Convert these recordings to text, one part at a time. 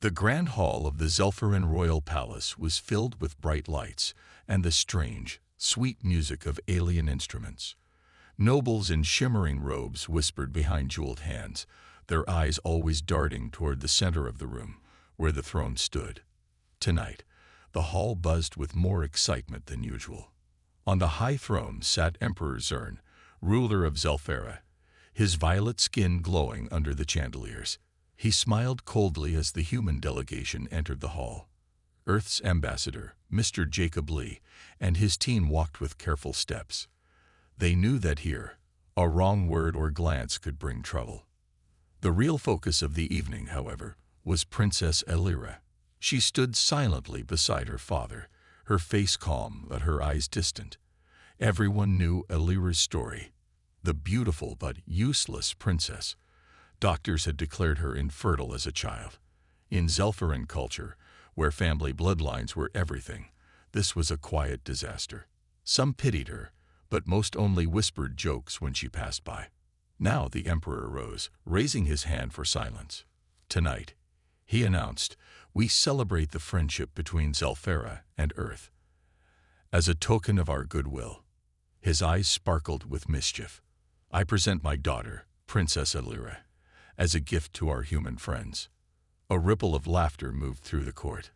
The grand hall of the Zelfarin royal palace was filled with bright lights and the strange, sweet music of alien instruments. Nobles in shimmering robes whispered behind jeweled hands, their eyes always darting toward the center of the room, where the throne stood. Tonight, the hall buzzed with more excitement than usual. On the high throne sat Emperor Zern, ruler of Zelfera, his violet skin glowing under the chandeliers. He smiled coldly as the human delegation entered the hall. Earth's ambassador, Mr. Jacob Lee, and his team walked with careful steps. They knew that here, a wrong word or glance could bring trouble. The real focus of the evening, however, was Princess Elira. She stood silently beside her father, her face calm but her eyes distant. Everyone knew Elira's story, the beautiful but useless princess. Doctors had declared her infertile as a child. In Zelfarin culture, where family bloodlines were everything, this was a quiet disaster. Some pitied her, but most only whispered jokes when she passed by. Now the emperor rose, raising his hand for silence. Tonight, he announced, we celebrate the friendship between Zelfera and Earth. As a token of our goodwill, his eyes sparkled with mischief. I present my daughter, Princess Elira, as a gift to our human friends. A ripple of laughter moved through the court.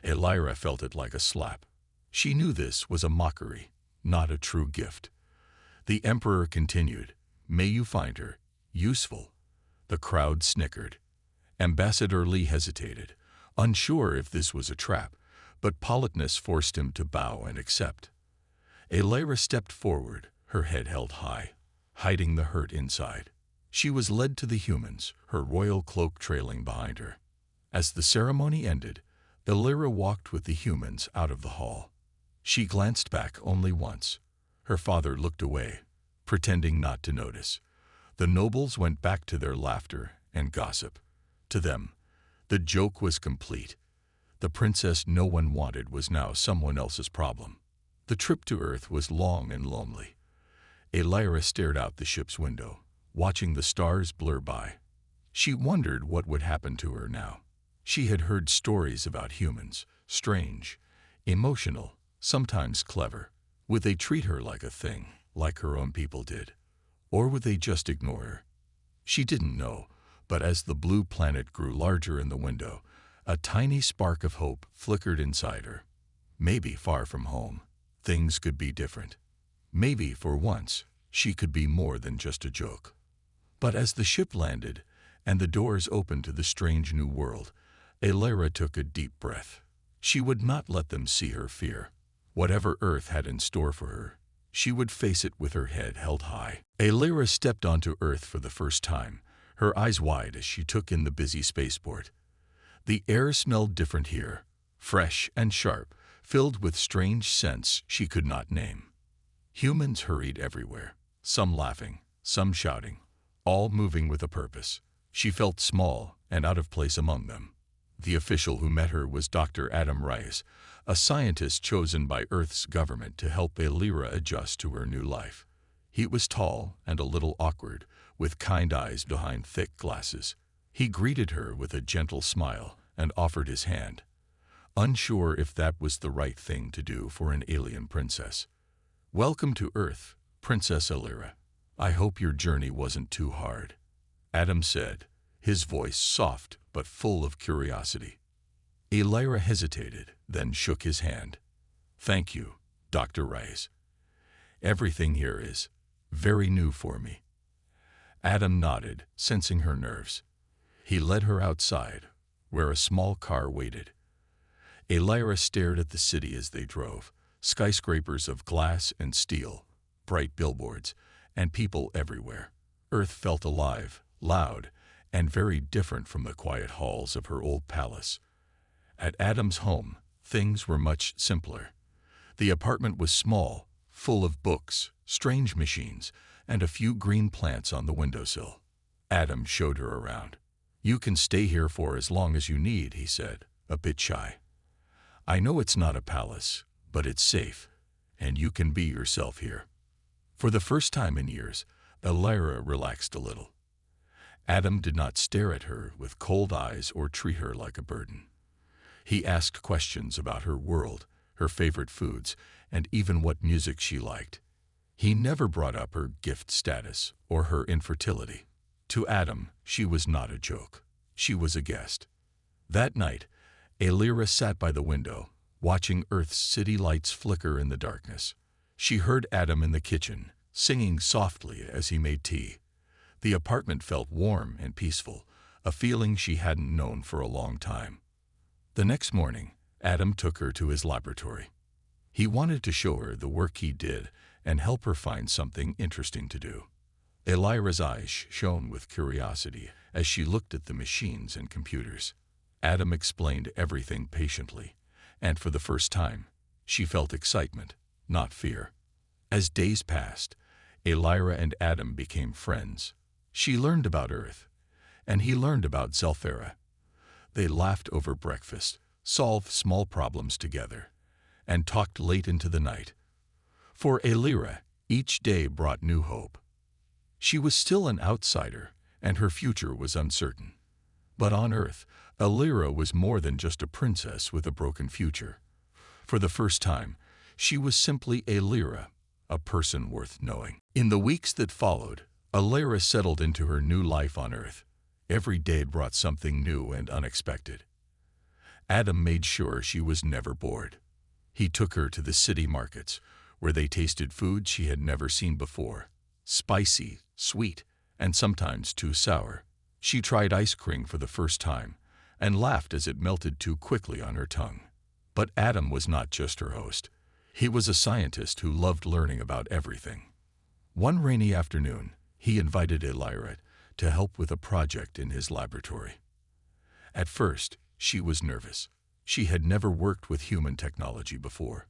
Elira felt it like a slap. She knew this was a mockery, not a true gift. The emperor continued, may you find her useful. The crowd snickered. Ambassador Lee hesitated, unsure if this was a trap, but politeness forced him to bow and accept. Elira stepped forward, her head held high, hiding the hurt inside. She was led to the humans, her royal cloak trailing behind her. As the ceremony ended, Elira walked with the humans out of the hall. She glanced back only once. Her father looked away, pretending not to notice. The nobles went back to their laughter and gossip. To them, the joke was complete. The princess no one wanted was now someone else's problem. The trip to Earth was long and lonely. Elira stared out the ship's window, watching the stars blur by. She wondered what would happen to her now. She had heard stories about humans, strange, emotional, sometimes clever. Would they treat her like a thing, like her own people did? Or would they just ignore her? She didn't know, but as the blue planet grew larger in the window, a tiny spark of hope flickered inside her. Maybe far from home, things could be different. Maybe, for once, she could be more than just a joke. But as the ship landed and the doors opened to the strange new world, Elira took a deep breath. She would not let them see her fear. Whatever Earth had in store for her, she would face it with her head held high. Elira stepped onto Earth for the first time, her eyes wide as she took in the busy spaceport. The air smelled different here, fresh and sharp, filled with strange scents she could not name. Humans hurried everywhere, some laughing, some shouting, all moving with a purpose. She felt small and out of place among them. The official who met her was Dr. Adam Rice, a scientist chosen by Earth's government to help Elira adjust to her new life. He was tall and a little awkward, with kind eyes behind thick glasses. He greeted her with a gentle smile and offered his hand, unsure if that was the right thing to do for an alien princess. Welcome to Earth, Princess Elira. I hope your journey wasn't too hard, Adam said, his voice soft but full of curiosity. Elira hesitated, then shook his hand. Thank you, Dr. Rice. Everything here is very new for me. Adam nodded, sensing her nerves. He led her outside, where a small car waited. Elira stared at the city as they drove, skyscrapers of glass and steel, bright billboards, and people everywhere. Earth felt alive, loud, and very different from the quiet halls of her old palace. At Adam's home, things were much simpler. The apartment was small, full of books, strange machines, and a few green plants on the windowsill. Adam showed her around. You can stay here for as long as you need, he said, a bit shy. I know it's not a palace, but it's safe, and you can be yourself here. For the first time in years, Elira relaxed a little. Adam did not stare at her with cold eyes or treat her like a burden. He asked questions about her world, her favorite foods, and even what music she liked. He never brought up her gift status or her infertility. To Adam, she was not a joke. She was a guest. That night, Alira sat by the window, watching Earth's city lights flicker in the darkness. She heard Adam in the kitchen, singing softly as he made tea. The apartment felt warm and peaceful, a feeling she hadn't known for a long time. The next morning, Adam took her to his laboratory. He wanted to show her the work he did and help her find something interesting to do. Alira's eyes shone with curiosity as she looked at the machines and computers. Adam explained everything patiently, and for the first time, she felt excitement, not fear. As days passed, Alira and Adam became friends. She learned about Earth, and he learned about Zelfera. They laughed over breakfast, solved small problems together, and talked late into the night. For Alira, each day brought new hope. She was still an outsider, and her future was uncertain. But on Earth, Alira was more than just a princess with a broken future. For the first time, she was simply Alira, a person worth knowing. In the weeks that followed, Alira settled into her new life on Earth. Every day brought something new and unexpected. Adam made sure she was never bored. He took her to the city markets, where they tasted foods she had never seen before. Spicy, sweet, and sometimes too sour. She tried ice cream for the first time, and laughed as it melted too quickly on her tongue. But Adam was not just her host. He was a scientist who loved learning about everything. One rainy afternoon, he invited Alira to help with a project in his laboratory. At first, she was nervous. She had never worked with human technology before.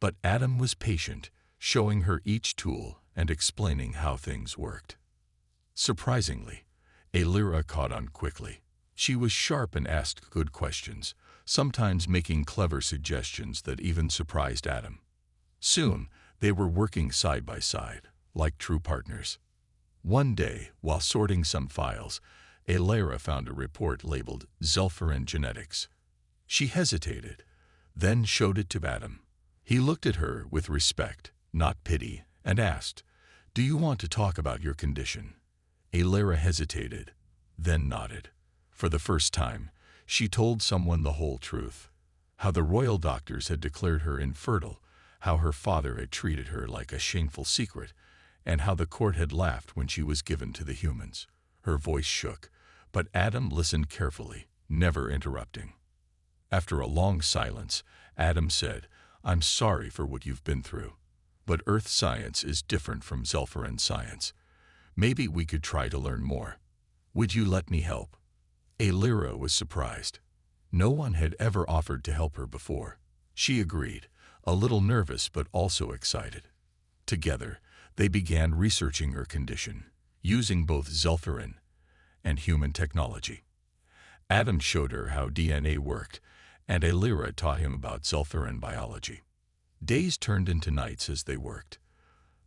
But Adam was patient, showing her each tool and explaining how things worked. Surprisingly, Alira caught on quickly. She was sharp and asked good questions, sometimes making clever suggestions that even surprised Adam. Soon, they were working side by side, like true partners. One day, while sorting some files, Alira found a report labeled Zelferin Genetics. She hesitated, then showed it to Adam. He looked at her with respect, not pity, and asked, "Do you want to talk about your condition?" Alira hesitated, then nodded. For the first time, she told someone the whole truth. How the royal doctors had declared her infertile, how her father had treated her like a shameful secret, and how the court had laughed when she was given to the humans. Her voice shook, but Adam listened carefully, never interrupting. After a long silence, Adam said, "I'm sorry for what you've been through, but Earth science is different from Zelferin science. Maybe we could try to learn more. Would you let me help?" Alira was surprised. No one had ever offered to help her before. She agreed, a little nervous but also excited. Together, they began researching her condition, using both Zelferin and human technology. Adam showed her how DNA worked, and Alira taught him about Zelferin biology. Days turned into nights as they worked.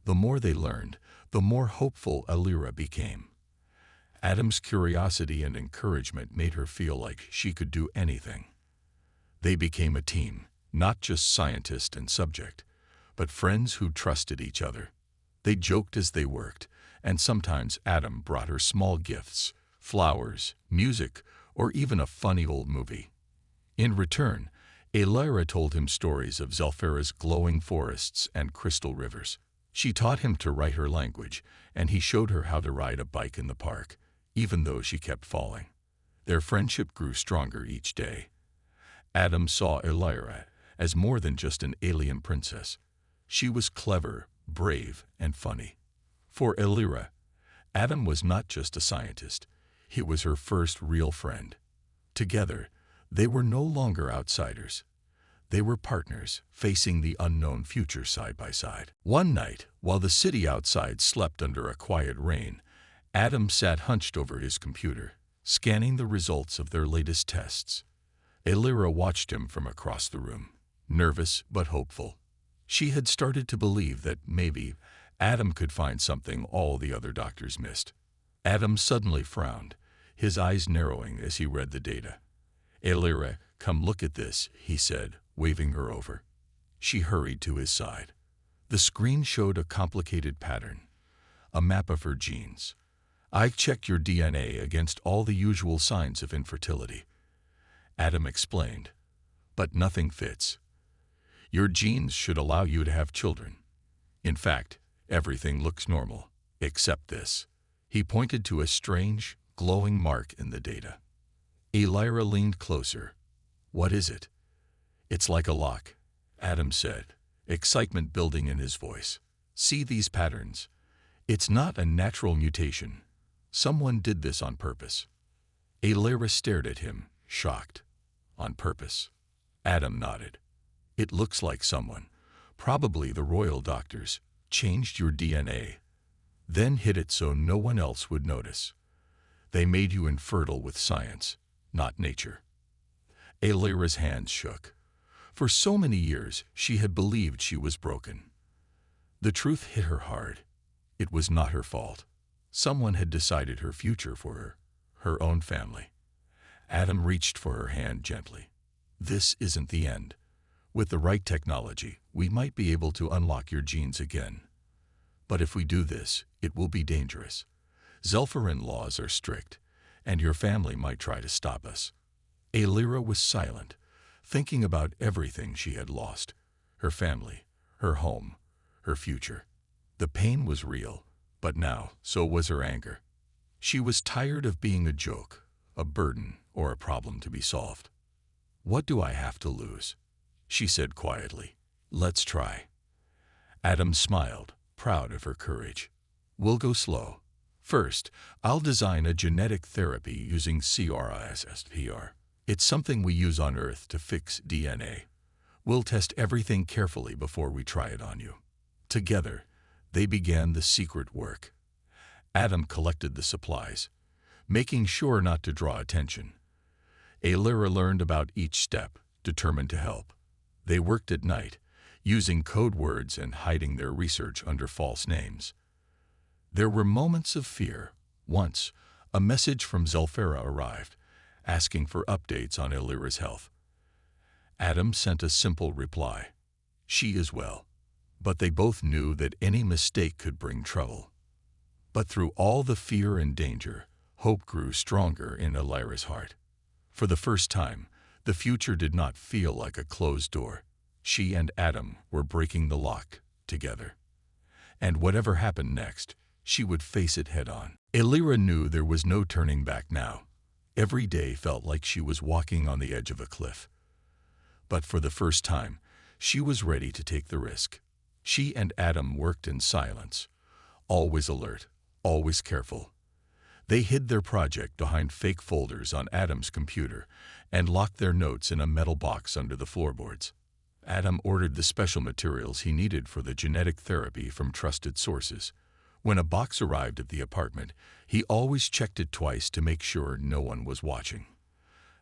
The more they learned, the more hopeful Alira became. Adam's curiosity and encouragement made her feel like she could do anything. They became a team, not just scientist and subject, but friends who trusted each other. They joked as they worked, and sometimes Adam brought her small gifts, flowers, music, or even a funny old movie. In return, Alira told him stories of Zelfera's glowing forests and crystal rivers. She taught him to write her language, and he showed her how to ride a bike in the park, even though she kept falling. Their friendship grew stronger each day. Adam saw Alira as more than just an alien princess. She was clever, brave, and funny. For Alira, Adam was not just a scientist. He was her first real friend. Together, they were no longer outsiders. They were partners, facing the unknown future side by side. One night, while the city outside slept under a quiet rain, Adam sat hunched over his computer, scanning the results of their latest tests. Alira watched him from across the room, nervous but hopeful. She had started to believe that maybe Adam could find something all the other doctors missed. Adam suddenly frowned, his eyes narrowing as he read the data. "Elira, come look at this," he said, waving her over. She hurried to his side. The screen showed a complicated pattern, a map of her genes. "I checked your DNA against all the usual signs of infertility," Adam explained, "but nothing fits. Your genes should allow you to have children. In fact, everything looks normal, except this." He pointed to a strange, glowing mark in the data. Elira leaned closer. "What is it?" "It's like a lock," Adam said, excitement building in his voice. "See these patterns? It's not a natural mutation. Someone did this on purpose." Elira stared at him, shocked. "On purpose?" Adam nodded. "It looks like someone, probably the royal doctors, changed your DNA, then hid it so no one else would notice. They made you infertile with science, not nature." Elira's hands shook. For so many years, she had believed she was broken. The truth hit her hard. It was not her fault. Someone had decided her future for her own family. Adam reached for her hand gently. "This isn't the end. With the right technology, we might be able to unlock your genes again. But if we do this, it will be dangerous. Zelfarin laws are strict, and your family might try to stop us." Elira was silent, thinking about everything she had lost: her family, her home, her future. The pain was real, but now so was her anger. She was tired of being a joke, a burden, or a problem to be solved. "What do I have to lose?" she said quietly. "Let's try." Adam smiled, proud of her courage. "We'll go slow. First, I'll design a genetic therapy using CRISPR. It's something we use on Earth to fix DNA. We'll test everything carefully before we try it on you." Together, they began the secret work. Adam collected the supplies, making sure not to draw attention. Elira learned about each step, determined to help. They worked at night, using code words and hiding their research under false names. There were moments of fear. Once, a message from Zelfara arrived, asking for updates on Elira's health. Adam sent a simple reply: "She is well." But they both knew that any mistake could bring trouble. But through all the fear and danger, hope grew stronger in Elira's heart. For the first time, the future did not feel like a closed door. She and Adam were breaking the lock together. And whatever happened next, she would face it head-on. Elira knew there was no turning back now. Every day felt like she was walking on the edge of a cliff. But for the first time, she was ready to take the risk. She and Adam worked in silence, always alert, always careful. They hid their project behind fake folders on Adam's computer and locked their notes in a metal box under the floorboards. Adam ordered the special materials he needed for the genetic therapy from trusted sources. When a box arrived at the apartment, he always checked it twice to make sure no one was watching.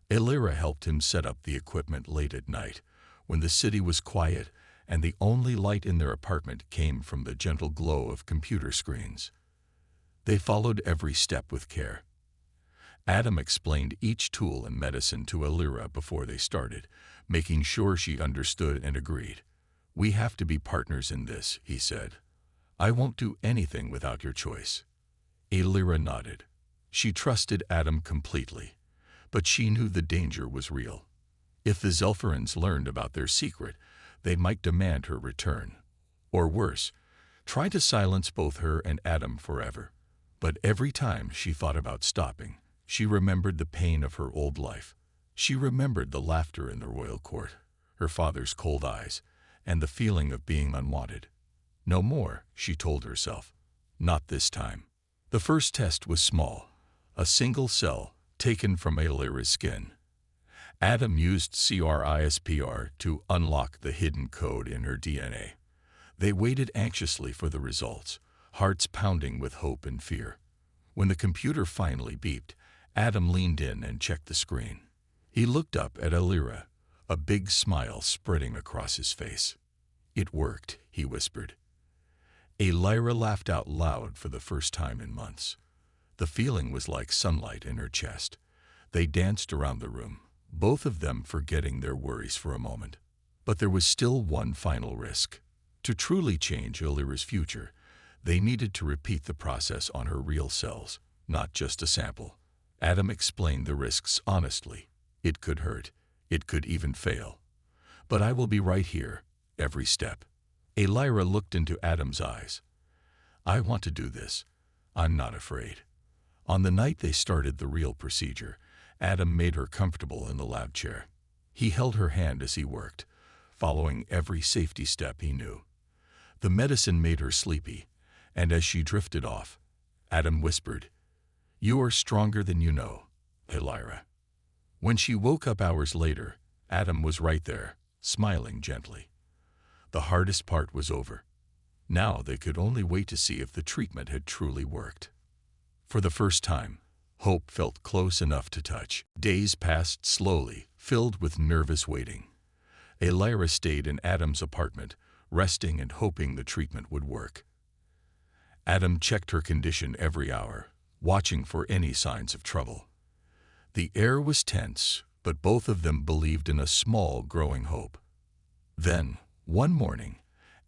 Elira helped him set up the equipment late at night, when the city was quiet and the only light in their apartment came from the gentle glow of computer screens. They followed every step with care. Adam explained each tool and medicine to Elira before they started, making sure she understood and agreed. "We have to be partners in this," he said. "I won't do anything without your choice." Elira nodded. She trusted Adam completely, but she knew the danger was real. If the Zelfarins learned about their secret, they might demand her return. Or worse, try to silence both her and Adam forever. But every time she thought about stopping, she remembered the pain of her old life. She remembered the laughter in the royal court, her father's cold eyes, and the feeling of being unwanted. No more, she told herself. Not this time. The first test was small, a single cell taken from Elira's skin. Adam used CRISPR to unlock the hidden code in her DNA. They waited anxiously for the results, hearts pounding with hope and fear. When the computer finally beeped, Adam leaned in and checked the screen. He looked up at Elira, a big smile spreading across his face. "It worked," he whispered. Elira laughed out loud for the first time in months. The feeling was like sunlight in her chest. They danced around the room, both of them forgetting their worries for a moment. But there was still one final risk. To truly change Illyra's future, they needed to repeat the process on her real cells, not just a sample. Adam explained the risks honestly. It could hurt. It could even fail. But I will be right here, every step. Illyra looked into Adam's eyes. I want to do this. I'm not afraid. On the night they started the real procedure, Adam made her comfortable in the lab chair. He held her hand as he worked, following every safety step he knew. The medicine made her sleepy, and as she drifted off, Adam whispered, "You are stronger than you know, Illyra." When she woke up hours later, Adam was right there, smiling gently. The hardest part was over. Now they could only wait to see if the treatment had truly worked. For the first time, hope felt close enough to touch. Days passed slowly, filled with nervous waiting. Illyra stayed in Adam's apartment, resting and hoping the treatment would work. Adam checked her condition every hour, watching for any signs of trouble. The air was tense, but both of them believed in a small, growing hope. Then, one morning,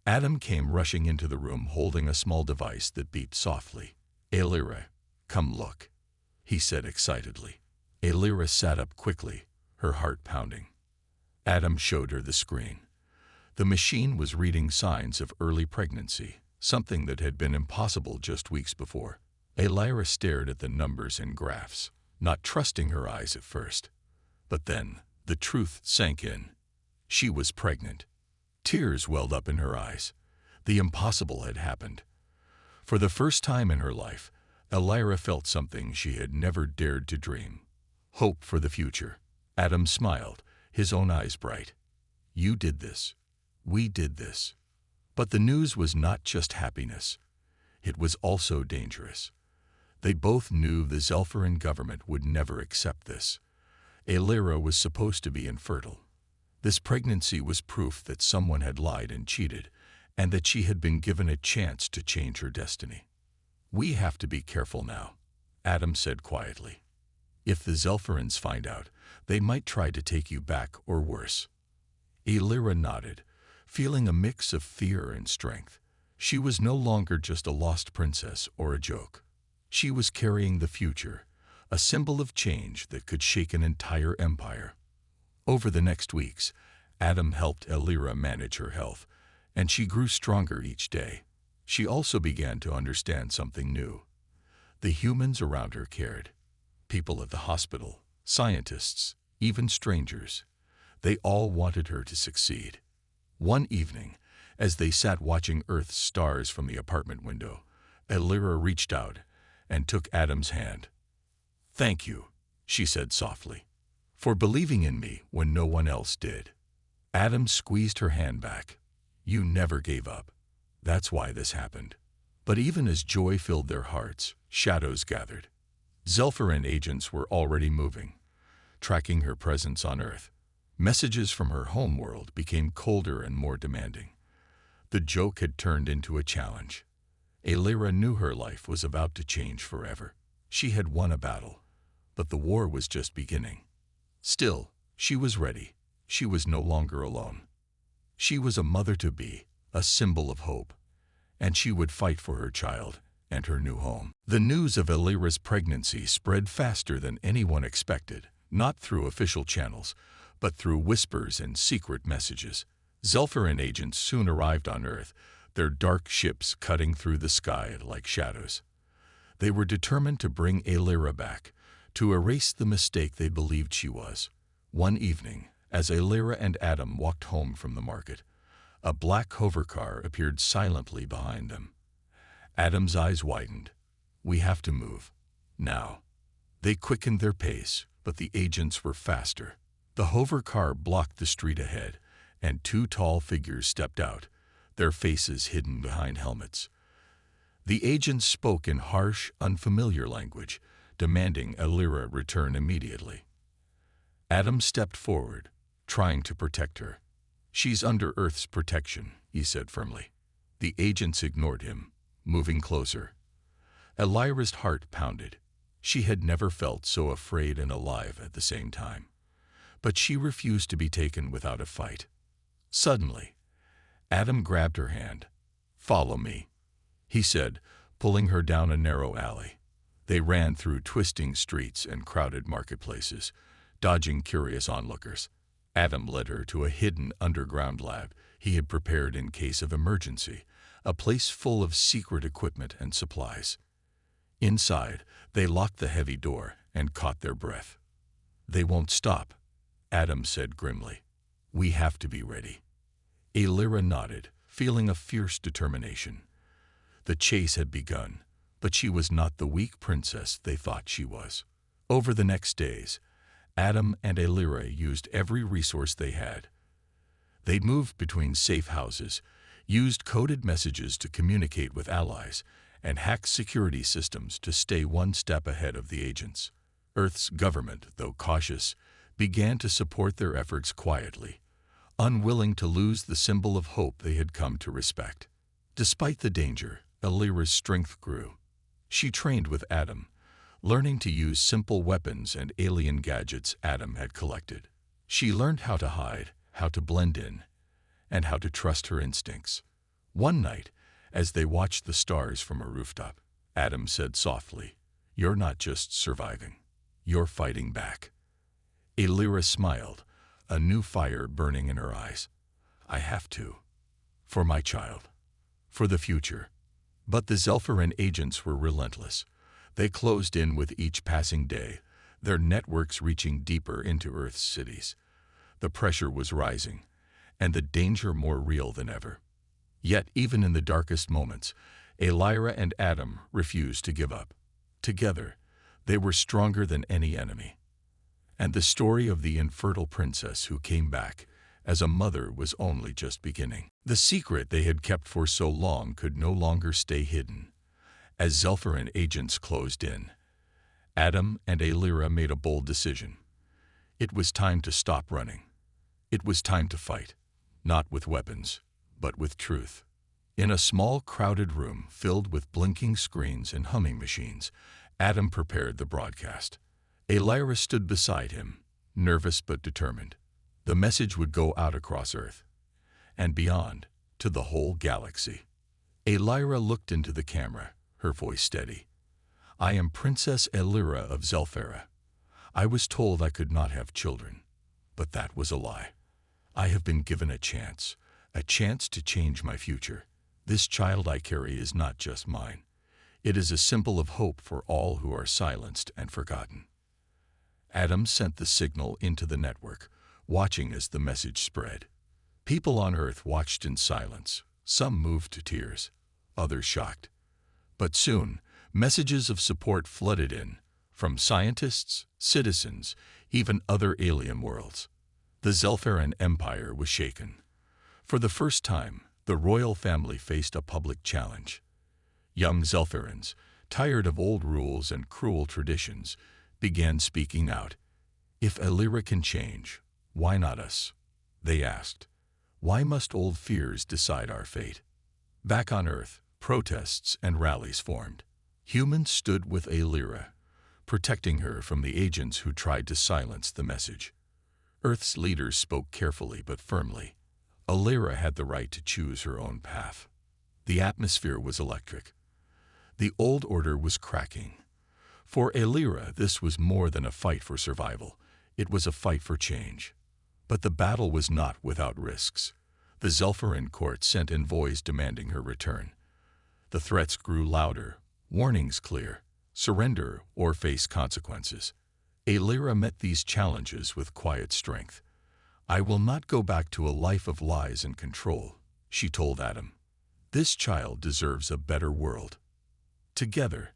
Adam came rushing into the room holding a small device that beeped softly. "Illyra, come look," he said excitedly. Illyra sat up quickly, her heart pounding. Adam showed her the screen. The machine was reading signs of early pregnancy, something that had been impossible just weeks before. Illyra stared at the numbers and graphs, not trusting her eyes at first. But then, the truth sank in. She was pregnant. Tears welled up in her eyes. The impossible had happened. For the first time in her life, Illyra felt something she had never dared to dream. Hope for the future. Adam smiled, his own eyes bright. "You did this. We did this." But the news was not just happiness. It was also dangerous. They both knew the Zephyrin government would never accept this. Illyra was supposed to be infertile. This pregnancy was proof that someone had lied and cheated, and that she had been given a chance to change her destiny. "We have to be careful now," Adam said quietly. "If the Zephyrians find out, they might try to take you back or worse." Illyra nodded, feeling a mix of fear and strength. She was no longer just a lost princess or a joke. She was carrying the future, a symbol of change that could shake an entire empire. Over the next weeks, Adam helped Illyra manage her health, and she grew stronger each day. She also began to understand something new. The humans around her cared. People at the hospital, scientists, even strangers. They all wanted her to succeed. One evening, as they sat watching Earth's stars from the apartment window, Illyra reached out and took Adam's hand. "Thank you," she said softly, "for believing in me when no one else did." Adam squeezed her hand back. "You never gave up. That's why this happened." But even as joy filled their hearts, shadows gathered. Zephyrin agents were already moving, tracking her presence on Earth. Messages from her homeworld became colder and more demanding. The joke had turned into a challenge. Illyra knew her life was about to change forever. She had won a battle, but the war was just beginning. Still, she was ready. She was no longer alone. She was a mother-to-be, a symbol of hope, and she would fight for her child and her new home. The news of Illyra's pregnancy spread faster than anyone expected, not through official channels, but through whispers and secret messages. Zephyrin agents soon arrived on Earth, their dark ships cutting through the sky like shadows. They were determined to bring Illyra back, to erase the mistake they believed she was. One evening, as Illyra and Adam walked home from the market, a black hovercar appeared silently behind them. Adam's eyes widened. "We have to move. Now." They quickened their pace, but the agents were faster. The hovercar blocked the street ahead, and two tall figures stepped out, their faces hidden behind helmets. The agents spoke in harsh, unfamiliar language, demanding Illyra return immediately. Adam stepped forward, trying to protect her. "She's under Earth's protection," he said firmly. The agents ignored him, moving closer. Illyra's heart pounded. She had never felt so afraid and alive at the same time. But she refused to be taken without a fight. Suddenly, Adam grabbed her hand. "Follow me," he said, pulling her down a narrow alley. They ran through twisting streets and crowded marketplaces, dodging curious onlookers. Adam led her to a hidden underground lab he had prepared in case of emergency, a place full of secret equipment and supplies. Inside, they locked the heavy door and caught their breath. "They won't stop," Adam said grimly. "We have to be ready." Alira nodded, feeling a fierce determination. The chase had begun, but she was not the weak princess they thought she was. Over the next days, Adam and Alira used every resource they had. They moved between safe houses, used coded messages to communicate with allies, and hacked security systems to stay one step ahead of the agents. Earth's government, though cautious, began to support their efforts quietly, unwilling to lose the symbol of hope they had come to respect. Despite the danger, Alira's strength grew. She trained with Adam, learning to use simple weapons and alien gadgets Adam had collected. She learned how to hide, how to blend in, and how to trust her instincts. One night, as they watched the stars from a rooftop, Adam said softly, "You're not just surviving, you're fighting back." Alira smiled, a new fire burning in her eyes. "I have to. For my child. For the future." But the Zephyrin agents were relentless. They closed in with each passing day, their networks reaching deeper into Earth's cities. The pressure was rising, and the danger more real than ever. Yet, even in the darkest moments, Alira and Adam refused to give up. Together, they were stronger than any enemy. And the story of the infertile princess who came back as a mother was only just beginning. The secret they had kept for so long could no longer stay hidden. As Zephyrin agents closed in, Adam and Alira made a bold decision. It was time to stop running. It was time to fight, not with weapons, but with truth. In a small, crowded room filled with blinking screens and humming machines, Adam prepared the broadcast. Alira stood beside him, nervous but determined. The message would go out across Earth, and beyond, to the whole galaxy. Alira looked into the camera, her voice steady. "I am Princess Alira of Zelfera. I was told I could not have children, but that was a lie. I have been given a chance to change my future. This child I carry is not just mine. It is a symbol of hope for all who are silenced and forgotten." Adam sent the signal into the network, watching as the message spread. People on Earth watched in silence, some moved to tears, others shocked. But soon, messages of support flooded in, from scientists, citizens, even other alien worlds. The Zelferan Empire was shaken. For the first time, the royal family faced a public challenge. Young Zelferans, tired of old rules and cruel traditions, began speaking out. "If Alira can change, why not us?" they asked. "Why must old fears decide our fate?" Back on Earth, protests and rallies formed. Humans stood with Alira, protecting her from the agents who tried to silence the message. Earth's leaders spoke carefully but firmly. Alira had the right to choose her own path. The atmosphere was electric. The old order was cracking. For Alira, this was more than a fight for survival. It was a fight for change. But the battle was not without risks. The Zelferin court sent envoys demanding her return. The threats grew louder, warnings clear: surrender or face consequences. Alira met these challenges with quiet strength. "I will not go back to a life of lies and control," she told Adam. "This child deserves a better world." Together,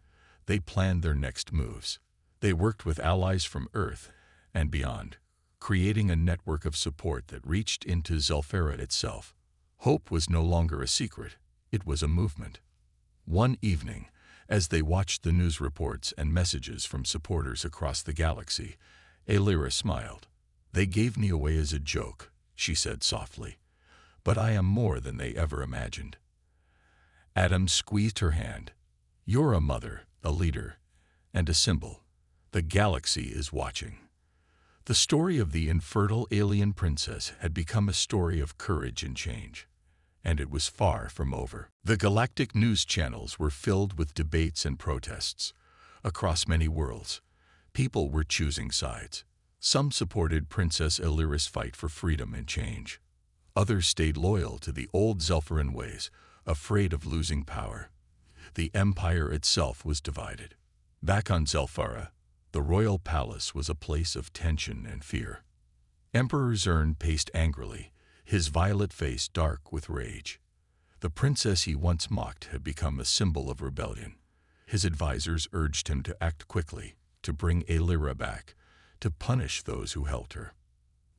they planned their next moves. They worked with allies from Earth and beyond, creating a network of support that reached into Zelfera itself. Hope was no longer a secret, it was a movement. One evening, as they watched the news reports and messages from supporters across the galaxy, Alira smiled. "They gave me away as a joke," she said softly, "but I am more than they ever imagined." Adam squeezed her hand. "You're a mother, a leader, and a symbol. The galaxy is watching. The story of the infertile alien princess had become a story of courage and change, and it was far from over. The galactic news channels were filled with debates and protests. Across many worlds, people were choosing sides. Some supported Princess Elira's fight for freedom and change. Others stayed loyal to the old Zelfaran ways, afraid of losing power. The empire itself was divided. Back on Zelfara, the royal palace was a place of tension and fear. Emperor Zern paced angrily, his violet face dark with rage. The princess he once mocked had become a symbol of rebellion. His advisors urged him to act quickly, to bring Elira back, to punish those who helped her.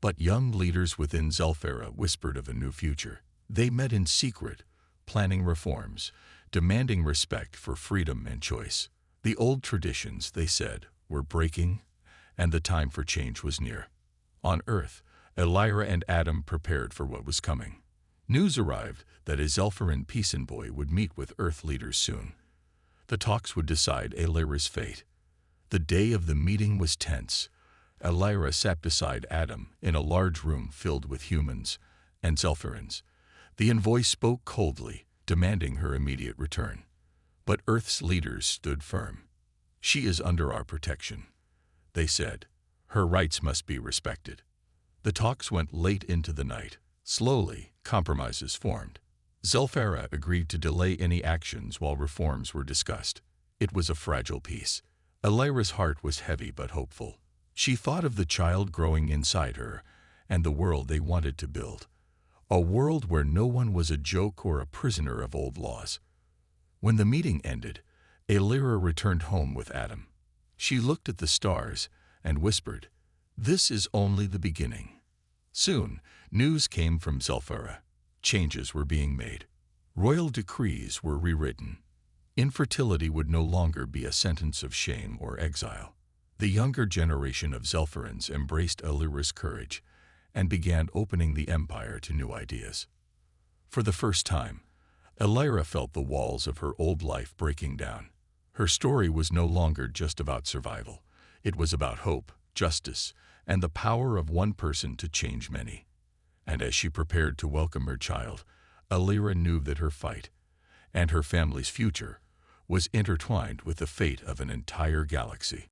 But young leaders within Zelfara whispered of a new future. They met in secret, planning reforms, demanding respect for freedom and choice. The old traditions, they said, were breaking, and the time for change was near. On Earth, Elira and Adam prepared for what was coming. News arrived that a Zelfaran peace envoy would meet with Earth leaders soon. The talks would decide Elira's fate. The day of the meeting was tense. Elira sat beside Adam in a large room filled with humans and Zelfarans. The envoy spoke coldly, demanding her immediate return. But Earth's leaders stood firm. "She is under our protection," they said. "Her rights must be respected." The talks went late into the night. Slowly, compromises formed. Zelfara agreed to delay any actions while reforms were discussed. It was a fragile peace. Elira's heart was heavy but hopeful. She thought of the child growing inside her and the world they wanted to build. A world where no one was a joke or a prisoner of old laws. When the meeting ended, Elira returned home with Adam. She looked at the stars and whispered, "This is only the beginning." Soon, news came from Zelfara. Changes were being made. Royal decrees were rewritten. Infertility would no longer be a sentence of shame or exile. The younger generation of Zelfarans embraced Elira's courage and began opening the empire to new ideas. For the first time, Elira felt the walls of her old life breaking down. Her story was no longer just about survival. It was about hope, justice, and the power of one person to change many. And as she prepared to welcome her child, Elira knew that her fight, and her family's future, was intertwined with the fate of an entire galaxy.